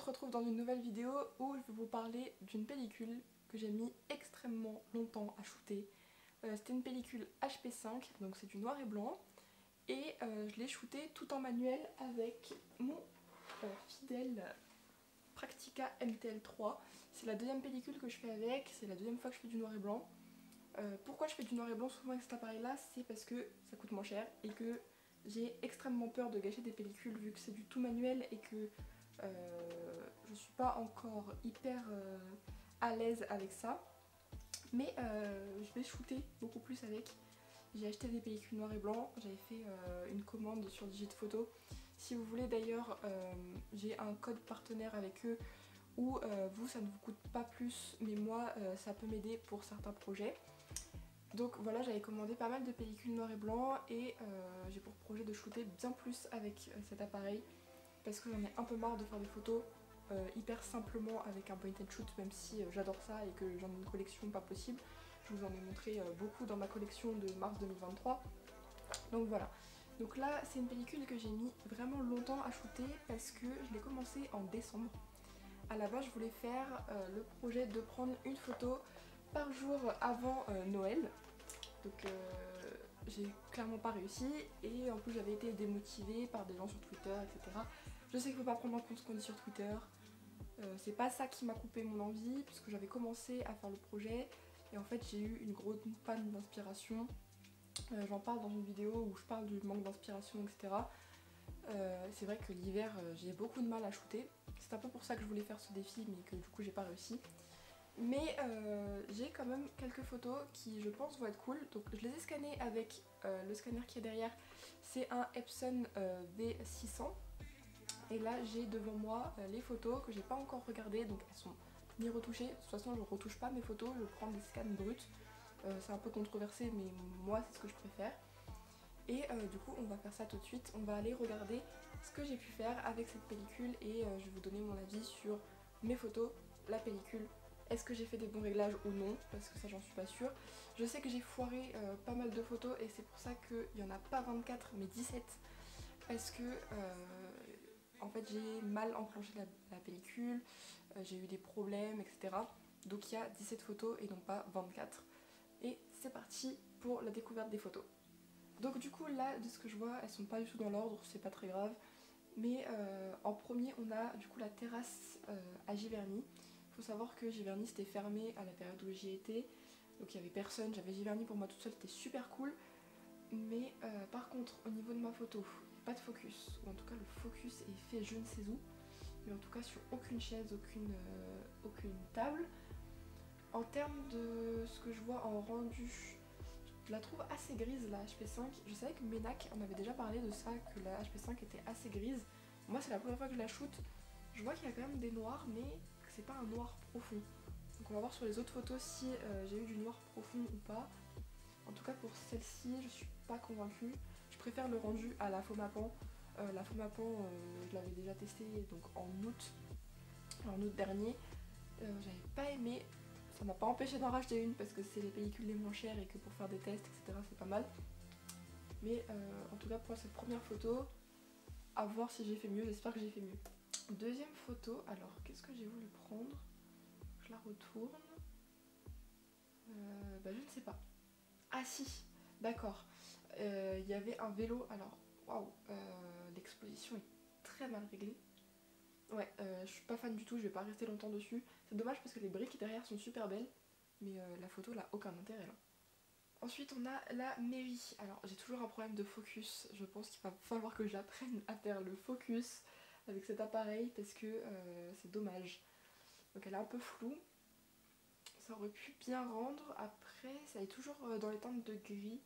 retrouve dans une nouvelle vidéo où je vais vous parler d'une pellicule que j'ai mis extrêmement longtemps à shooter. C'était une pellicule HP5, donc c'est du noir et blanc, et je l'ai shootée tout en manuel avec mon fidèle Praktica MTL3. C'est la deuxième pellicule que je fais avec, c'est la deuxième fois que je fais du noir et blanc. Pourquoi je fais du noir et blanc souvent avec cet appareil là, c'est parce que ça coûte moins cher et que j'ai extrêmement peur de gâcher des pellicules vu que c'est du tout manuel et que je suis pas encore hyper à l'aise avec ça. Mais je vais shooter beaucoup plus avec. J'ai acheté des pellicules noir et blanc, j'avais fait une commande sur Digitphoto. Si vous voulez d'ailleurs, j'ai un code partenaire avec eux où vous ça ne vous coûte pas plus, mais moi ça peut m'aider pour certains projets. Donc voilà, j'avais commandé pas mal de pellicules noir et blanc et j'ai pour projet de shooter bien plus avec cet appareil parce que j'en ai un peu marre de faire des photos hyper simplement avec un point and shoot, même si j'adore ça et que j'en ai une collection pas possible. Je vous en ai montré beaucoup dans ma collection de mars 2023. Donc voilà. Donc là c'est une pellicule que j'ai mis vraiment longtemps à shooter parce que je l'ai commencé en décembre. À la base je voulais faire le projet de prendre une photo par jour avant Noël. Donc j'ai clairement pas réussi et en plus j'avais été démotivée par des gens sur Twitter, etc. Je sais qu'il faut pas prendre en compte ce qu'on dit sur Twitter. C'est pas ça qui m'a coupé mon envie puisque j'avais commencé à faire le projet et en fait j'ai eu une grosse panne d'inspiration. J'en parle dans une vidéo où je parle du manque d'inspiration, etc. C'est vrai que l'hiver j'ai beaucoup de mal à shooter. C'est un peu pour ça que je voulais faire ce défi mais que du coup j'ai pas réussi. Mais j'ai quand même quelques photos qui je pense vont être cool. Donc je les ai scannées avec le scanner qui est derrière. C'est un Epson V600. Et là j'ai devant moi les photos que j'ai pas encore regardées. Donc elles sont ni retouchées. De toute façon je retouche pas mes photos, je prends des scans bruts. C'est un peu controversé mais moi c'est ce que je préfère. Et du coup on va faire ça tout de suite. On va aller regarder ce que j'ai pu faire avec cette pellicule. Et je vais vous donner mon avis sur mes photos, la pellicule. Est-ce que j'ai fait des bons réglages ou non? Parce que ça j'en suis pas sûre. Je sais que j'ai foiré pas mal de photos et c'est pour ça qu'il n'y en a pas 24 mais 17. Parce que en fait j'ai mal enclenché la pellicule, j'ai eu des problèmes, etc. Donc il y a 17 photos et non pas 24. Et c'est parti pour la découverte des photos. Donc du coup là de ce que je vois elles sont pas du tout dans l'ordre, c'est pas très grave. Mais en premier on a du coup la terrasse à Giverny. Faut savoir que Giverny c'était fermé à la période où j'y étais, donc il y avait personne, j'avais Giverny pour moi toute seule, c'était super cool. Mais par contre au niveau de ma photo, pas de focus, ou en tout cas le focus est fait je ne sais où, mais en tout cas sur aucune chaise, aucune table. En termes de ce que je vois en rendu, je la trouve assez grise la HP5. Je savais que Menac en avait déjà parlé de ça, que la HP5 était assez grise. Moi c'est la première fois que je la shoot. Je vois qu'il y a quand même des noirs mais que c'est pas un noir profond. Donc on va voir sur les autres photos si j'ai eu du noir profond ou pas. En tout cas pour celle-ci je suis pas convaincue. Je préfère le rendu à la Fomapan. La Fomapan je l'avais déjà testé donc en août dernier. J'avais pas aimé. Ça m'a pas empêché d'en racheter une parce que c'est les pellicules les moins chères et que pour faire des tests etc c'est pas mal. Mais en tout cas pour cette première photo, à voir si j'ai fait mieux, j'espère que j'ai fait mieux. Deuxième photo, alors qu'est-ce que j'ai voulu prendre? Je la retourne. Bah je ne sais pas. Ah si, d'accord. Il y avait un vélo, alors waouh, l'exposition est très mal réglée. Ouais, je suis pas fan du tout, je vais pas rester longtemps dessus. C'est dommage parce que les briques derrière sont super belles, mais la photo n'a aucun intérêt là. Ensuite on a la mairie. Alors j'ai toujours un problème de focus, je pense qu'il va falloir que j'apprenne à faire le focus avec cet appareil parce que c'est dommage. Donc elle est un peu floue, ça aurait pu bien rendre, après ça est toujours dans les teintes de gris.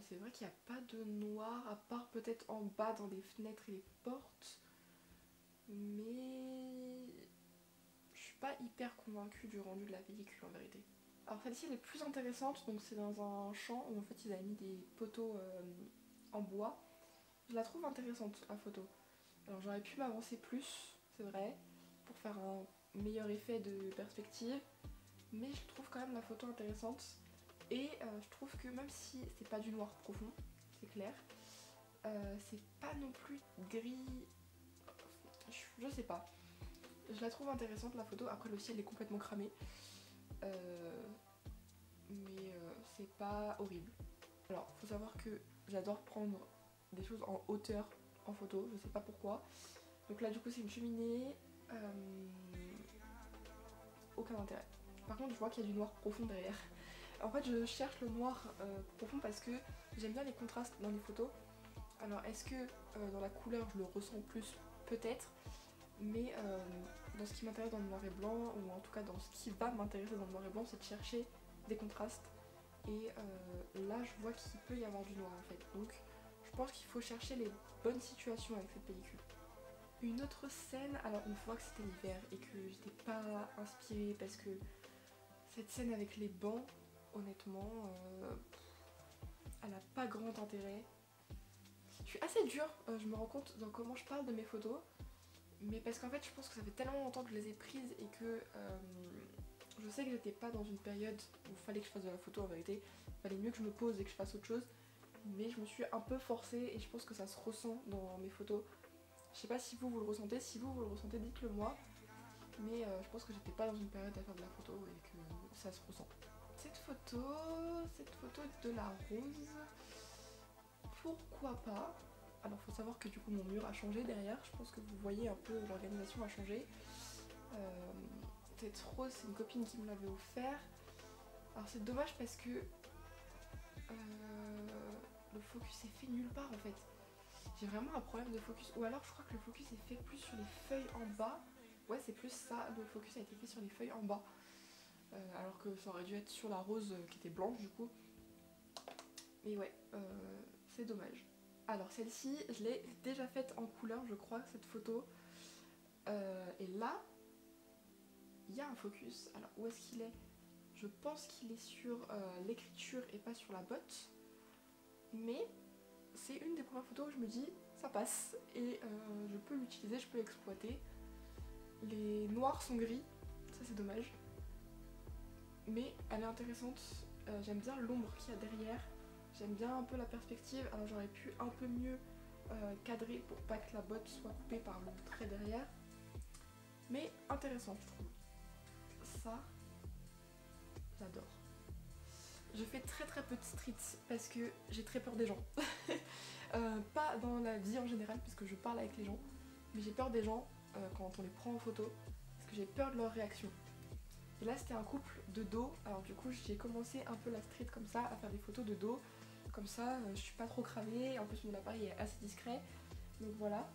C'est vrai qu'il n'y a pas de noir à part peut-être en bas dans les fenêtres et les portes, mais je suis pas hyper convaincue du rendu de la pellicule en vérité. Alors celle-ci elle est plus intéressante, donc c'est dans un champ où en fait ils avaient mis des poteaux en bois. Je la trouve intéressante la photo. Alors j'aurais pu m'avancer plus, c'est vrai, pour faire un meilleur effet de perspective, mais je trouve quand même la photo intéressante. Et je trouve que même si c'est pas du noir profond, c'est clair, c'est pas non plus gris. je sais pas. Je la trouve intéressante la photo, après le ciel est complètement cramé. Mais c'est pas horrible. Alors faut savoir que j'adore prendre des choses en hauteur en photo, je sais pas pourquoi. Donc là du coup c'est une cheminée, aucun intérêt. Par contre je vois qu'il y a du noir profond derrière. En fait je cherche le noir profond parce que j'aime bien les contrastes dans les photos. Alors est-ce que dans la couleur je le ressens plus? Peut-être, mais dans ce qui m'intéresse dans le noir et blanc, ou en tout cas dans ce qui va m'intéresser dans le noir et blanc, c'est de chercher des contrastes. Et là je vois qu'il peut y avoir du noir en fait. Donc je pense qu'il faut chercher les bonnes situations avec cette pellicule. Une autre scène, alors on voit que c'était l'hiver et que j'étais pas inspirée parce que cette scène avec les bancs, honnêtement, elle a pas grand intérêt. Je suis assez dure, je me rends compte dans comment je parle de mes photos, mais parce qu'en fait je pense que ça fait tellement longtemps que je les ai prises et que je sais que j'étais pas dans une période où il fallait que je fasse de la photo en vérité, il fallait mieux que je me pose et que je fasse autre chose, mais je me suis un peu forcée et je pense que ça se ressent dans mes photos. Je sais pas si vous le ressentez, si vous le ressentez dites-le moi, mais je pense que j'étais pas dans une période à faire de la photo et que ça se ressent. Cette photo de la rose, pourquoi pas? Alors faut savoir que du coup mon mur a changé derrière, je pense que vous voyez un peu l'organisation a changé. Cette rose c'est une copine qui me l'avait offert. Alors c'est dommage parce que le focus est fait nulle part en fait. J'ai vraiment un problème de focus, ou alors je crois que le focus est fait plus sur les feuilles en bas. Ouais c'est plus ça, le focus a été fait sur les feuilles en bas. Alors que ça aurait dû être sur la rose qui était blanche du coup. Mais ouais, c'est dommage. Alors celle-ci, je l'ai déjà faite en couleur je crois, cette photo. Et là, il y a un focus. Alors où est-ce qu'il est? Je pense qu'il est sur l'écriture et pas sur la botte. Mais c'est une des premières photos où je me dis ça passe et je peux l'utiliser, je peux l'exploiter. Les noirs sont gris, ça c'est dommage. Mais elle est intéressante, j'aime bien l'ombre qu'il y a derrière. J'aime bien un peu la perspective, alors j'aurais pu un peu mieux cadrer pour pas que la botte soit coupée par le trait derrière. Mais intéressant je trouve. Ça, j'adore. Je fais très peu de streets parce que j'ai très peur des gens. Pas dans la vie en général puisque je parle avec les gens, mais j'ai peur des gens quand on les prend en photo parce que j'ai peur de leur réaction. Et là c'était un couple de dos, alors du coup j'ai commencé un peu la street comme ça, à faire des photos de dos. Comme ça je suis pas trop cramée, en plus mon appareil est assez discret, donc voilà.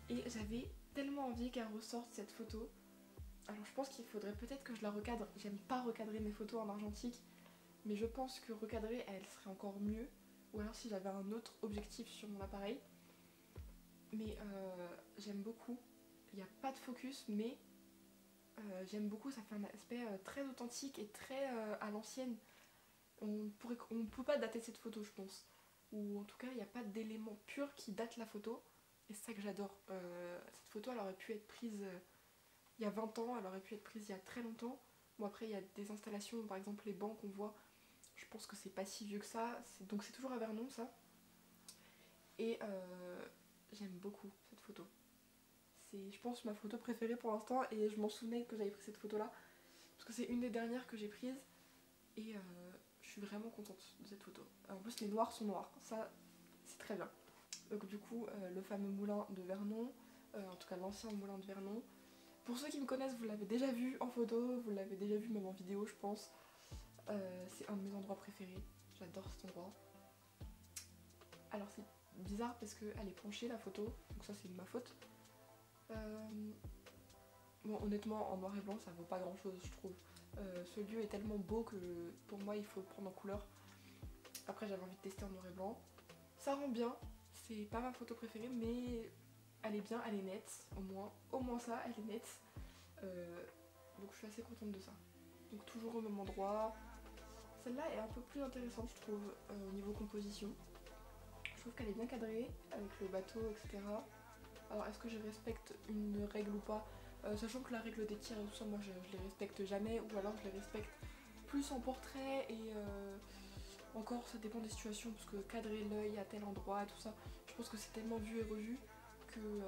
Et j'avais tellement envie qu'elle ressorte cette photo. Alors je pense qu'il faudrait peut-être que je la recadre, j'aime pas recadrer mes photos en argentique, mais je pense que recadrer elle serait encore mieux, ou alors si j'avais un autre objectif sur mon appareil. Mais j'aime beaucoup, il n'y a pas de focus mais j'aime beaucoup, ça fait un aspect très authentique et très à l'ancienne. On peut pas dater cette photo je pense, ou en tout cas il n'y a pas d'élément pur qui date la photo et c'est ça que j'adore. Cette photo elle aurait pu être prise il y a 20 ans, elle aurait pu être prise il y a très longtemps. Bon après il y a des installations, par exemple les bancs qu'on voit, je pense que c'est pas si vieux que ça, donc c'est toujours à Vernon ça. Et j'aime beaucoup cette photo. C'est je pense ma photo préférée pour l'instant et je m'en souvenais que j'avais pris cette photo là. Parce que c'est une des dernières que j'ai prises et je suis vraiment contente de cette photo. En plus les noirs sont noirs, ça c'est très bien. Donc du coup le fameux moulin de Vernon, en tout cas l'ancien moulin de Vernon. Pour ceux qui me connaissent, vous l'avez déjà vu en photo, vous l'avez déjà vu même en vidéo je pense. C'est un de mes endroits préférés, j'adore cet endroit. Alors c'est bizarre parce qu'elle est penchée la photo, donc ça c'est de ma faute. Bon honnêtement en noir et blanc ça vaut pas grand chose je trouve. Ce lieu est tellement beau que pour moi il faut le prendre en couleur. Après j'avais envie de tester en noir et blanc. Ça rend bien, c'est pas ma photo préférée mais elle est bien, elle est nette, au moins ça, elle est nette. Donc je suis assez contente de ça. Donc toujours au même endroit. Celle-là est un peu plus intéressante je trouve au niveau composition. Je trouve qu'elle est bien cadrée avec le bateau etc. Alors est-ce que je respecte une règle ou pas? Sachant que la règle des tirs et tout ça moi je les respecte jamais, ou alors je les respecte plus en portrait et encore ça dépend des situations parce que cadrer l'œil à tel endroit et tout ça, je pense que c'est tellement vu et revu que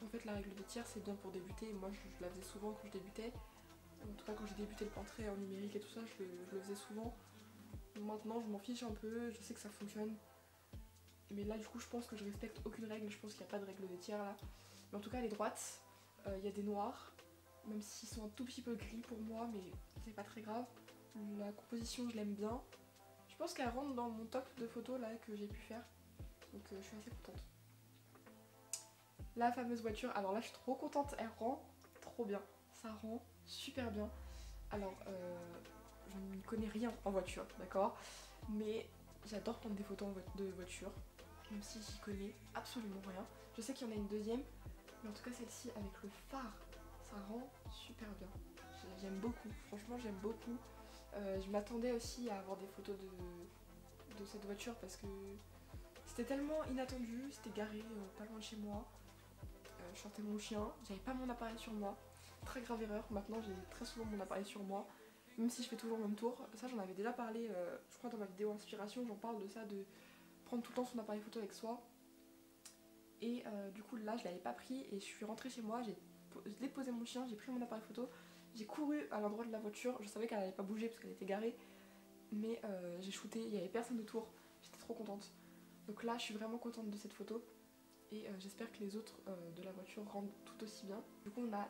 En fait la règle des tiers c'est bien pour débuter, moi je la faisais souvent quand je débutais. En tout cas quand j'ai débuté le portrait en numérique et tout ça, je le faisais souvent. Maintenant je m'en fiche un peu, je sais que ça fonctionne. Mais là du coup je pense que je respecte aucune règle, je pense qu'il n'y a pas de règle des tiers là. Mais en tout cas elle est droite, il y a des noirs, même s'ils sont un tout petit peu gris pour moi, mais c'est pas très grave. La composition je l'aime bien. Je pense qu'elle rentre dans mon top de photos là que j'ai pu faire. Donc je suis assez contente. La fameuse voiture, alors là je suis trop contente, elle rend trop bien. Ça rend super bien. Alors je ne connais rien en voiture, d'accord, mais j'adore prendre des photos de voiture, même si j'y connais absolument rien. Je sais qu'il y en a une deuxième, mais en tout cas celle-ci avec le phare, ça rend super bien. J'aime beaucoup, franchement j'aime beaucoup. Je m'attendais aussi à avoir des photos de cette voiture parce que c'était tellement inattendu, c'était garé pas loin de chez moi. Je sortais mon chien, j'avais pas mon appareil sur moi. Très grave erreur, maintenant j'ai très souvent mon appareil sur moi. Même si je fais toujours le même tour. Ça j'en avais déjà parlé, je crois dans ma vidéo inspiration, j'en parle de ça, de prendre tout le temps son appareil photo avec soi. Et du coup là je l'avais pas pris et je suis rentrée chez moi, j'ai déposé mon chien, j'ai pris mon appareil photo. J'ai couru à l'endroit de la voiture, je savais qu'elle allait pas bouger parce qu'elle était garée. Mais j'ai shooté, il y avait personne autour, j'étais trop contente. Donc là je suis vraiment contente de cette photo. Et j'espère que les autres de la voiture rendent tout aussi bien. Du coup on a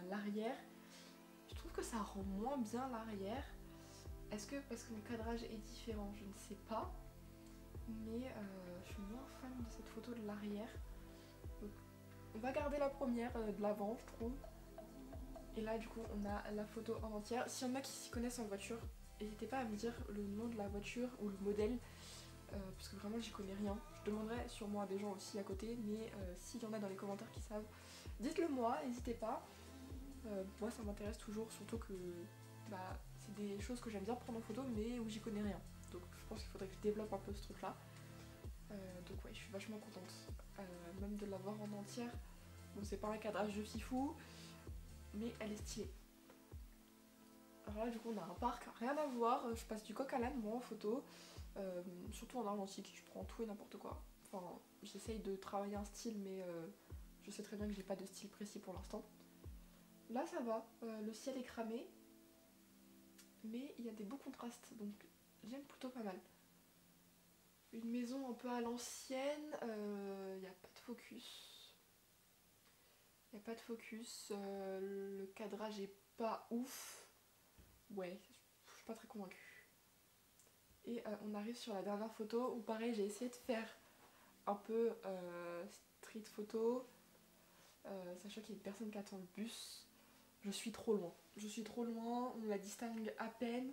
l'arrière. Je trouve que ça rend moins bien l'arrière. Est-ce que parce que le cadrage est différent? Je ne sais pas. Mais je suis moins fan de cette photo de l'arrière. Donc on va garder la première de l'avant je trouve. Et là du coup on a la photo en entière. S'il y en a qui s'y connaissent en voiture, n'hésitez pas à me dire le nom de la voiture ou le modèle. Parce que vraiment j'y connais rien. Je demanderai sûrement à des gens aussi à côté, mais s'il y en a dans les commentaires qui savent, dites-le moi, n'hésitez pas. Moi ça m'intéresse toujours, surtout que bah, c'est des choses que j'aime bien prendre en photo, mais où j'y connais rien. Donc je pense qu'il faudrait que je développe un peu ce truc là. Donc ouais, je suis vachement contente, même de l'avoir en entière. Bon c'est pas un cadrage de fifou, mais elle est stylée. Alors là du coup on a un parc, rien à voir, je passe du coq à l'âne moi en photo. Surtout en argentique, je prends tout et n'importe quoi. Enfin, j'essaye de travailler un style, mais je sais très bien que j'ai pas de style précis pour l'instant. Là, ça va, le ciel est cramé, mais il y a des beaux contrastes, donc j'aime plutôt pas mal. Une maison un peu à l'ancienne, il n'y a pas de focus. Il n'y a pas de focus, le cadrage est pas ouf. Ouais, je suis pas très convaincue. Et on arrive sur la dernière photo où pareil j'ai essayé de faire un peu street photo, sachant qu'il y a une personne qui attend le bus. Je suis trop loin. Je suis trop loin, on la distingue à peine.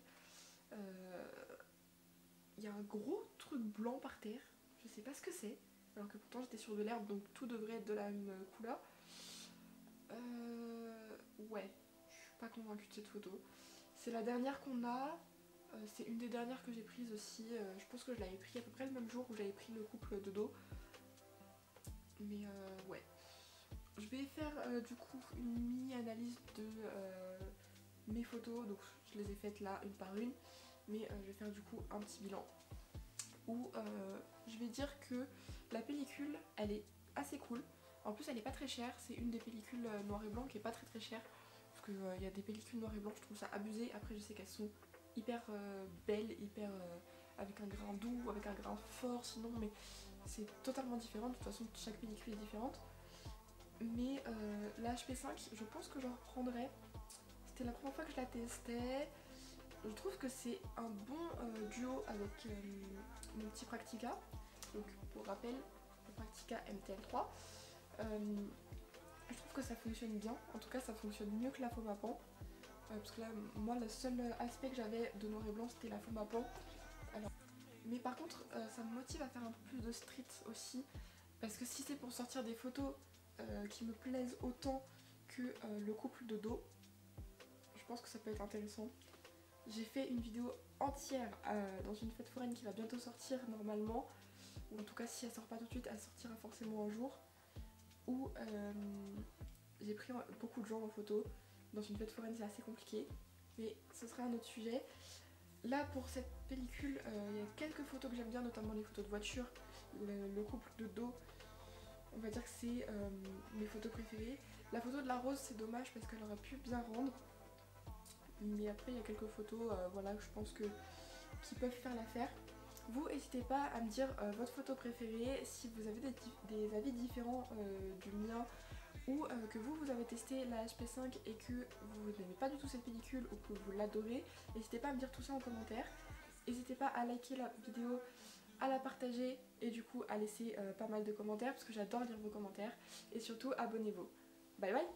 Il y a un gros truc blanc par terre, je sais pas ce que c'est, alors que pourtant j'étais sur de l'herbe donc tout devrait être de la même couleur. Ouais, je suis pas convaincue de cette photo. C'est la dernière qu'on a. C'est une des dernières que j'ai prises aussi. Je pense que je l'avais pris à peu près le même jour où j'avais pris le couple de dos. Mais ouais. Je vais faire du coup une mini-analyse de mes photos. Donc je les ai faites là une par une. Mais je vais faire du coup un petit bilan. Où je vais dire que la pellicule, elle est assez cool. En plus elle est pas très chère. C'est une des pellicules noir et blanc qui est pas très chère. Parce qu'il y a des pellicules noir et blanc, je trouve ça abusé. Après je sais qu'elles sont hyper belle, hyper avec un grain doux, avec un grain fort sinon, mais c'est totalement différent. De toute façon chaque pellicule est différente. Mais la HP5 je pense que j'en reprendrai. C'était la première fois que je la testais. Je trouve que c'est un bon duo avec mon petit Praktica. Donc pour rappel, le Praktica MTL3. Je trouve que ça fonctionne bien, en tout cas ça fonctionne mieux que la faume à pan. Parce que là, moi, le seul aspect que j'avais de noir et blanc, c'était la faume à pan. Alors, mais par contre, ça me motive à faire un peu plus de street aussi. Parce que si c'est pour sortir des photos qui me plaisent autant que le couple de dos, je pense que ça peut être intéressant. J'ai fait une vidéo entière dans une fête foraine qui va bientôt sortir normalement. Ou en tout cas, si elle sort pas tout de suite, elle sortira forcément un jour. Où j'ai pris beaucoup de gens en photo. Dans une fête foraine c'est assez compliqué, mais ce sera un autre sujet. Là pour cette pellicule, il y a quelques photos que j'aime bien, notamment les photos de voiture, le couple de dos. on va dire que c'est mes photos préférées. La photo de la rose c'est dommage parce qu'elle aurait pu bien rendre. Mais après il y a quelques photos voilà, que je pense qui peuvent faire l'affaire. Vous n'hésitez pas à me dire votre photo préférée, si vous avez des avis différents du mien ou que vous avez testé la HP5 et que vous n'aimez pas du tout cette pellicule ou que vous l'adorez. N'hésitez pas à me dire tout ça en commentaire. N'hésitez pas à liker la vidéo, à la partager et du coup à laisser pas mal de commentaires parce que j'adore lire vos commentaires. Et surtout abonnez-vous. Bye bye.